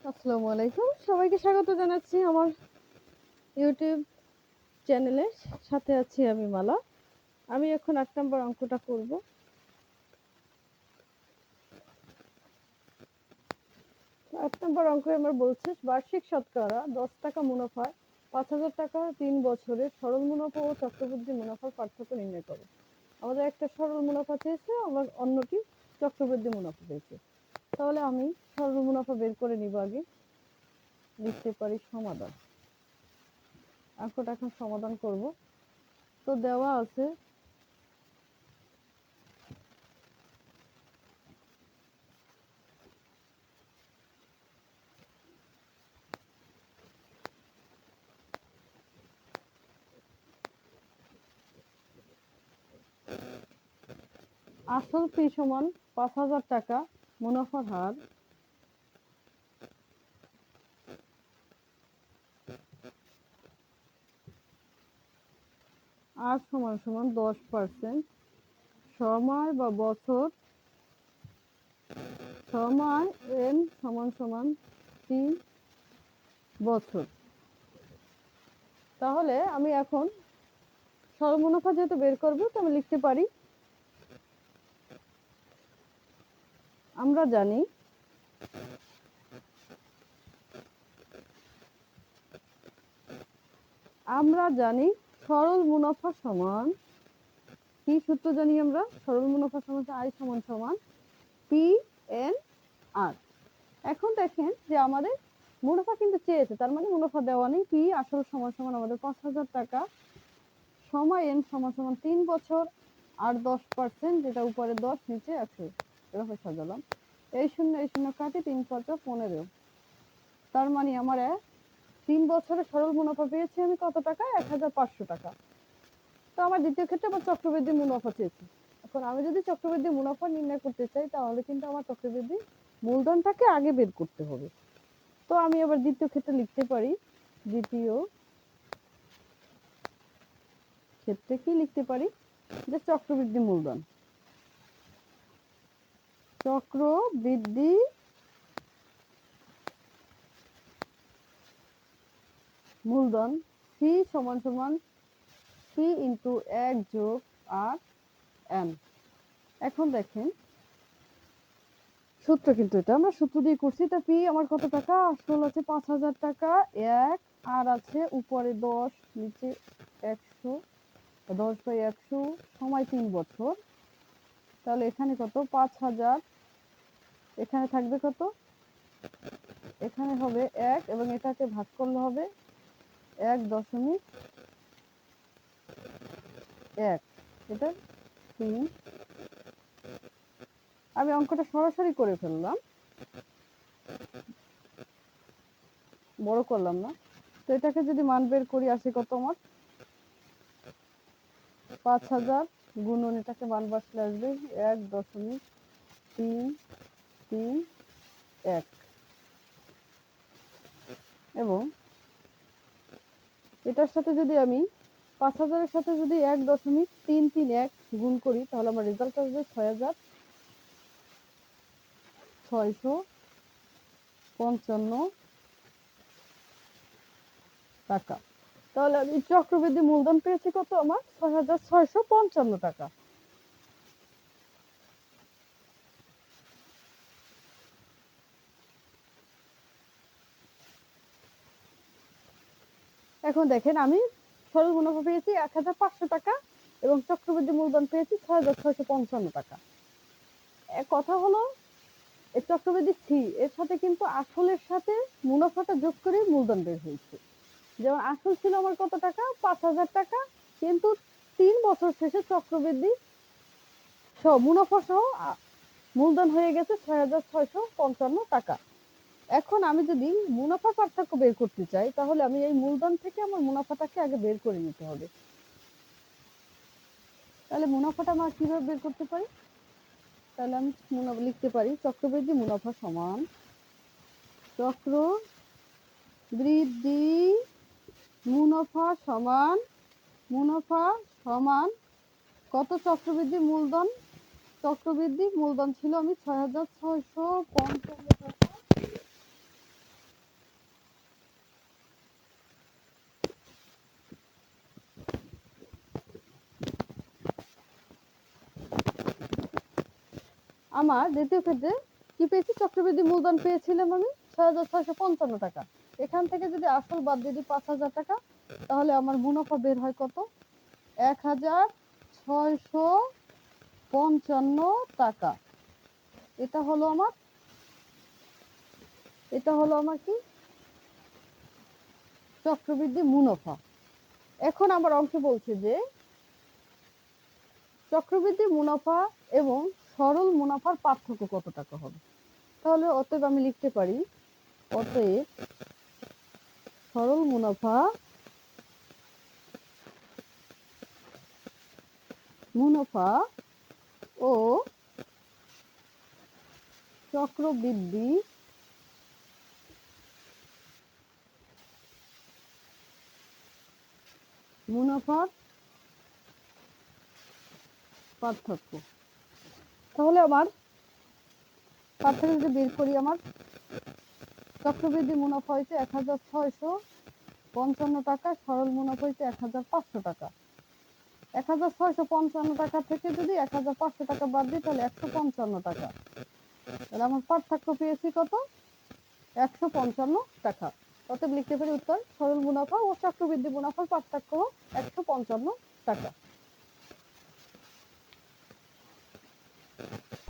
আসসালামু আলাইকুম। সবাইকে স্বাগত জানাচ্ছি আমার ইউটিউব চ্যানেলের সাথে আছি আমি মালা। আমি এখন ৮ নম্বর অঙ্কটা করব। ৮ নম্বর অঙ্কে আমার বলছে বার্ষিক শতকরা ১০ টাকা মুনাফায় ৫,০০০ টাকা ৩ বছরের সরল মুনাফা ও চক্রবৃদ্ধি মুনাফার পার্থক্য নির্ণয় করো। আমাদের একটা সরল মুনাফা চেয়েছে, আমার অন্যটি চক্রবৃদ্ধি মুনাফা চেয়েছে। তাহলে আমি সরল মুনাফা বের করে নিব আগে। লিখতে পারি সমাধান। অঙ্কটা এখন সমাধান করব। তো দেওয়া আছে আসল ফি সমান ৫,০০০ টাকা, মুনাফার হার আর সমান সমান ১০%, সময় বা বছর সময় এন সমান সমান ৩ বছর। তাহলে আমি এখন সরল মুনাফা যেহেতু বের করব, তো আমি লিখতে পারি আমরা জানি সরল মুনাফা সমান, কি সূত্র জানি আমরা? সরল মুনাফা সমান আই সমান সমান পি এন আর। এখন দেখেন যে আমাদের মুনাফা কিন্তু চেয়েছে, তার মানে মুনাফা দেওয়া নেই। পি আসল সমান সমান আমাদের ৫,০০০ টাকা, সময় এন সমান সমান ৩ বছর, আর ১০%, যেটা উপরে ১০ নিচে ১০০, এভাবে সাজালাম। এই শূন্য কাটি, ৩ × ৫ = ১৫। তার মানে আমার ৩ বছরে সরল মুনাফা পেয়েছি আমি কত টাকা? ১,৫০০ টাকা। তো আমার দ্বিতীয় ক্ষেত্রে আবার চক্রবৃদ্ধি মুনাফা চেয়েছি। এখন আমি যদি চক্রবৃদ্ধি মুনাফা নির্ণয় করতে চাই, তাহলে কিন্তু আমার চক্রবৃদ্ধি মূলধনটাকে আগে বের করতে হবে। তো আমি আবার দ্বিতীয় ক্ষেত্রে লিখতে পারি, দ্বিতীয় ক্ষেত্রে কি লিখতে পারি? যে চক্রবৃদ্ধি মূলধন, চক্রবৃদ্ধি মূলধন সি সমান সমান পি ইন্টু ১ যোগ আর এন। এখন দেখেন সূত্র, কিন্তু এটা আমরা সূত্র দিয়ে করছি। তা পি আমার কত টাকা? আসল আছে ৫,০০০ টাকা, ১ আর আছে উপরে ১০ নিচে ১০০, ১০/১০০, সময় ৩ বছর। তাহলে এখানে কত? ৫,০০০, এখানে থাকবে কত? এখানে হবে ১ এবং এটাকে ভাগ করলে হবে ১.১, এটা ৩। আমি অঙ্কটা সরাসরি করে ফেললাম, বড় করলাম না। তো এটাকে যদি মান বের করি, আসে কত? আমার ৫,০০০ গুণন এটাকে মান বসলে আসবে ১.৩৩১, এবং এটার সাথে যদি আমি ৫,০০০-এর সাথে যদি ১.৩৩১ গুণ করি, তাহলে আমার রেজাল্ট আসবে ৬,৬৫৫ টাকা। তাহলে আমি চক্রবৃদ্ধি মূলধন পেয়েছি কত? আমার ৬,৬৫৫ টাকা। এখন দেখেন আমি সরল মুনাফা পেয়েছি ১,৫০০ টাকা এবং চক্রবৃদ্ধি মূলধন পেয়েছি ৬,৬৫৫ টাকা। কথা হলো এই চক্রবৃদ্ধি সি এর সাথে কিন্তু আসলের সাথে মুনাফাটা যোগ করে মূলধন বের হয়েছে। যেমন আসল ছিল আমার কত টাকা? ৫,০০০ টাকা, কিন্তু ৩ বছর শেষে চক্রবৃদ্ধি মুনাফা সহ মূলধন হয়ে গেছে ৬,৬৫৫ টাকা। এখন আমি যদি মুনাফার পার্থক্য বের করতে চাই, তাহলে আমি এই মূলধন থেকে আমার মুনাফাটাকে আগে বের করে নিতে হবে। তাহলে মুনাফাটা আমরা কিভাবে বের করতে পারি? তাহলে আমি লিখতে পারি চক্রবৃদ্ধি মুনাফা সমান চক্রবৃদ্ধি মুনাফা সমান কত? চক্রবৃদ্ধি মূলধন। চক্রবৃদ্ধি মূলধন ছিল আমি ৬,৬৫৫ টাকা, আমার দ্বিতীয় ক্ষেত্রে কি পেয়েছি, চক্রবৃদ্ধি মূলধন পেয়েছিলাম আমি 6,655 টাকা। এখান থেকে যদি আসল বাদ দিয়ে দিই 5,000 টাকা, তাহলে আমার মুনাফা বের হয় কত, 1,655 টাকা। এটা হলো আমার কি, চক্রবৃদ্ধি মুনাফা। এখন আমার অংশে বলছে যে চক্রবৃদ্ধি মুনাফা এবং সরল মুনাফার পার্থক্য কত টাকা হবে। তাহলে অতএব আমি লিখতে পারি, অতএব সরল মুনাফা ও চক্রবৃদ্ধি মুনাফার পার্থক্য। তাহলে আমার পার্থক্য যদি বের করি, আমার চক্রবৃদ্ধি মুনাফা হয়েছে 1,655 টাকা, সরল মুনাফা হয়েছে 1,500 টাকা। 1,655 টাকা থেকে যদি 1,500 টাকা বাদ দিই তাহলে 155 টাকা। তাহলে আমার পার্থক্য পেয়েছি কত, 155 টাকা। অতএব লিখতে পারি উত্তর, সরল মুনাফা ও চক্রবৃদ্ধি মুনাফার পার্থক্য 155 টাকা।